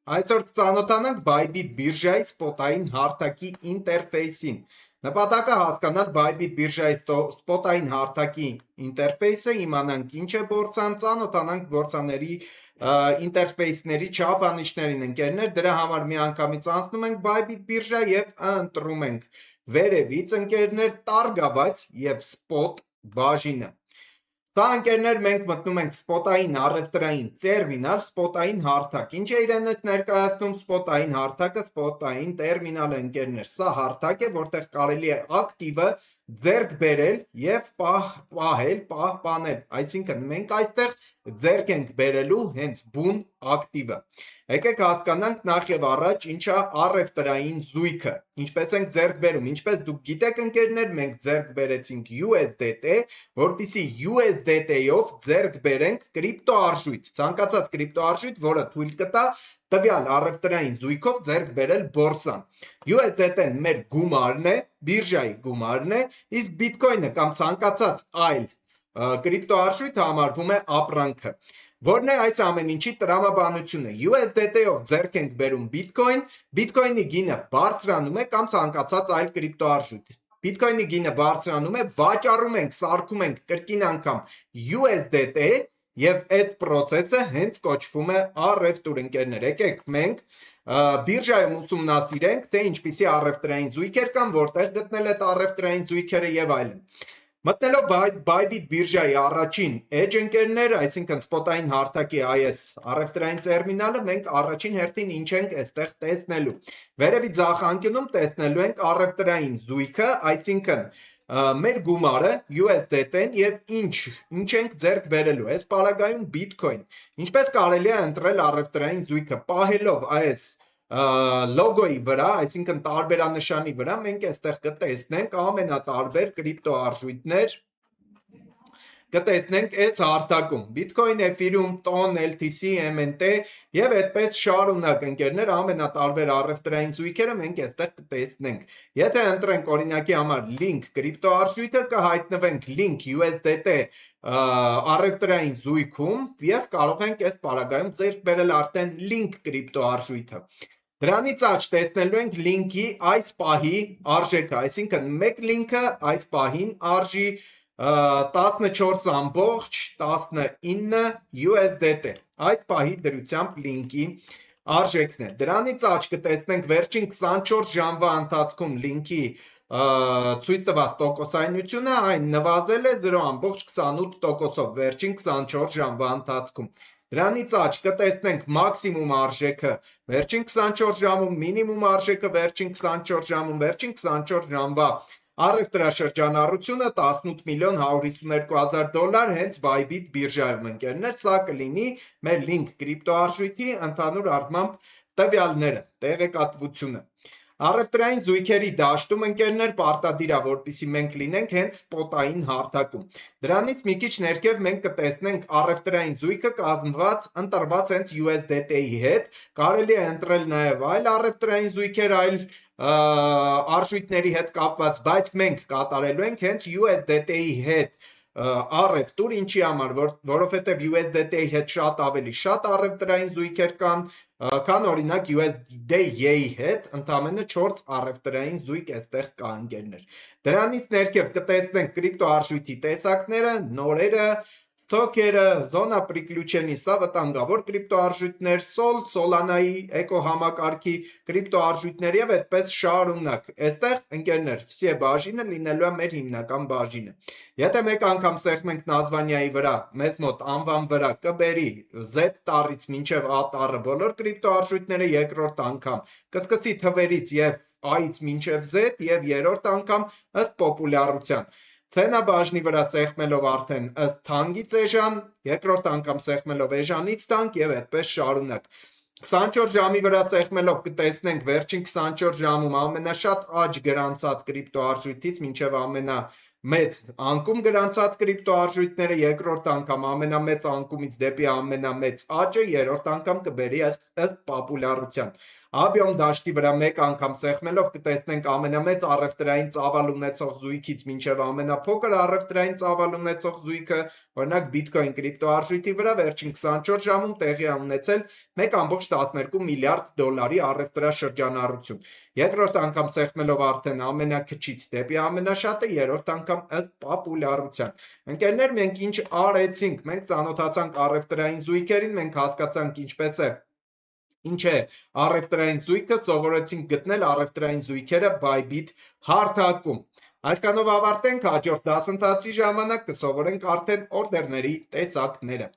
Այսօր կծանոթանանք Bybit բիրժայի սպոտային հարթակի ինտերֆեյսին։ Նպատակը հասկանալ Bybit բիրժայի սպոտային հարթակի ինտերֆեյսը, իմանանք ինչ է բորսան, ծանոթանանք բորսաների ինտերֆեյսների չափանիշներին ընկերներ, դրա համար միանգամից անցնում ենք Bybit բիրժա եւ ընտրում ենք վերևից ընկերներ տարգավաց եւ սպոտ բաժինը։ Սա ընկերներ մենք մտնում ենք սպոտային առևտրային տերմինալ, սպոտային հարթակ։ Ինչ է իրենից ներկայացնում սպոտային հարթակը, սպոտային տերմինալը ընկերներ։ Սա հարթակ է, որտեղ կարելի է ակտիվը ձեռք բերել եւ պահպանել։ Այսինքն մենք այստեղ ձեռք ենք բերելու հենց բուն ակտիվը։ Եկեք հասկանանք նախ եւ առաջ ինչա առևտրային զույգը։ Ինչպես ենք ձեռք բերում։ Ինչպես դուք գիտեք ընկերներ, մենք ձեռք բերեցինք USDT, որպեսզի USDT-ով ձեռք բերենք կրիպտոարժույթ, ցանկացած կրիպտոարժույթ, որը թույլ կտա տվյալ առևտրային զույգով ձեռք բերել բորսան։ USDT-ն մեր գումարն է, բիրժայի գումարն է, իսկ Bitcoin-ը կամ ցանկացած այլ կրիպտոարժույթը համարվում է ապրանքը։ Որն է այս ամեն ինչի տրամաբանությունը։ USDT-ով ձեռք ենք բերում Bitcoin, Bitcoin-ի գինը բարձրանում է կամ ցանկացած այլ կրիպտոարժույթ։ Bitcoin-ի գինը բարձրանում է, վաճառում ենք, սարքում ենք կրկին անգամ USDT եւ այդ process-ը հենց կոչվում է առևտուր ընկերներ։ Եկեք մենք բիրժայում ուսումնասիրենք, թե ինչպիսի առևտրային զույգեր կան, որտեղ գտնել այդ առևտրային զույգերը եւ այլն։ Մտնելով Bybit բիրժայի առաջին edge ընկերներ, այսինքն սպոտային հարթակի այս առևտրային տերմինալը, մենք առաջին հերթին ինչ ենք այստեղ տեսնելու։ Վերևի ձախ անկյունում տեսնելու ենք առևտրային զույգը, այսինքն մեր գումարը USDT-ն եւ ինչ ենք ձեռք բերելու։ Այս պարագայում Bitcoin։ Ինչպես կարելի է ընտրել առևտրային զույգը, պահելով այս լոգոյի վրա, այսինքն տարբերանշանի վրա, մենք այստեղ կտեսնենք ամենատարբեր կրիպտոարժույթներ, կտեսնենք այս հարթակում Bitcoin, Ethereum, TON, LTC, MNT եւ այդպես շարունակ ընկերներ ամենատարբեր առևտրային զույգերը մենք այստեղ կտեսնենք։ Եթե ընտրենք օրինակի համար link կրիպտոարժույթը, կհայտնվենք link USDT առևտրային զույգում եւ կարող ենք այս պարագայում ձեռք բերել արդեն link կրիպտոարժույթը։ Դրանից աջ տեսնելու ենք լինքի այս պահի արժեքը, այսինքն մեկ լինքը այս պահին արժի 14.19 USDT, այդ պահի դրությամբ լինքի արժեքն է։ Դրանից աջ կտեսնենք վերջին 24 ժամվա ընթացքում լինքի ցույց տված տոկոսայնությունը, այն նվազել է 0.28%-ով վերջին 24 ժամվա ընթացքում։ Դրանից աջ կտեսնենք մաքսիմում արժեքը վերջին 24 ժամում, մինիմում արժեքը վերջին 24 ժամում, վերջին 24 ժամվա առևտրաշրջանառությունը 18.152.000 հենց Bybit բիրժայում ընկերներ, սա կլինի մեր link կրիպտոարժույթի ընդհանուր առմամբ տվյալները, տեղեկատվությունը։ Առևտրային զույգերի դաշտում ընկերներ պարտադիր է, որպեսզի մենք լինենք հենց սպոտային հարթակում։ Դրանից մի քիչ ներքև մենք կտեսնենք առևտրային զույգը ընտրված հենց USDT-ի հետ, կարելի է ընտրել նաև այլ առևտրային զույգեր, այլ արժույթների հետ կապված, բայց մենք կատարելու ենք հենց USDT-ի հետ առևտուր, ինչի համար, որովհետև USDT-ի հետ շատ առևտրային զույգեր կան, քան օրինակ USDA-ի հետ, ընդամենը 4 առևտրային զույգ այստեղ կա ընկերներ։ Դրանից ներքև կտեսնենք կրիպտոարժույթի տեսակները, նորերը, ստոքերը, զոնա պրիկլյուչենի, սա վտանգավոր կրիպտոարժույթներ, Solana-ի էկոհամակարգի կրիպտոարժույթներ եւ այդպես շարունակ։ Այստեղ ընկերներ, վսե բաժինը լինելու է մեր հիմնական բաժինը։ Եթե մեկ անգամ սեղմենք նազվանիայի վրա, մեզ մոտ անվան վրա կբերի Z տառից մինչև A տառը բոլոր կրիպտոարժույթները, երկրորդ անգամ կսկսի թվերից եւ A-ից մինչև Z եւ երրորդ անգամ ըստ պոպուլյարության։ Ցենաբաժնի վրա սեղմելով արդեն ըստ թանգից էժան, երկրորդ անգամ սեղմելով էժանից թանկ եւ այդպես շարունակ։ 24 ժամի վրա սեղմելով կտեսնենք վերջին 24 ժամում ամենաշատ աճ գրանցած կրիպտոարժույթից մինչև մեծ անկում գրանցած կրիպտոարժույթները, երկրորդ անգամ ամենամեծ անկումից դեպի ամենամեծ աճը, երրորդ անգամ կբերի ըստ պոպուլярության։ Աբիոն դաշտի վրա մեկ անգամ սեղմելով կտեսնենք ամենամեծ առևտրային ծավալ ունեցող զույգից մինչև ամենափոքր առևտրային ծավալ ունեցող զույգը, օրինակ Bitcoin կրիպտոարժույթի վրա վերջին 24 ժամում տեղի է ունեցել 1,12 միլիարդ դոլարի առևտրաշրջանառություն։ Երկրորդ անգամ սեղմելով արդեն ամենաքչից դեպի ամենաշատը, երրորդ անգամ ըստ պոպուլярության։ Ընկերներ, մենք ինչ արեցինք, մենք ծանոթացանք առևտրային զույգերին, մենք հասկացանք ինչ է առևտրային զույգը, սովորեցինք գտնել առևտրային զույգերը Bybit հարթակում։ Այսքանով ավարտենք, հաջորդ դասընթացի ժամանակ կսովորենք արդեն օրդերների տեսակները։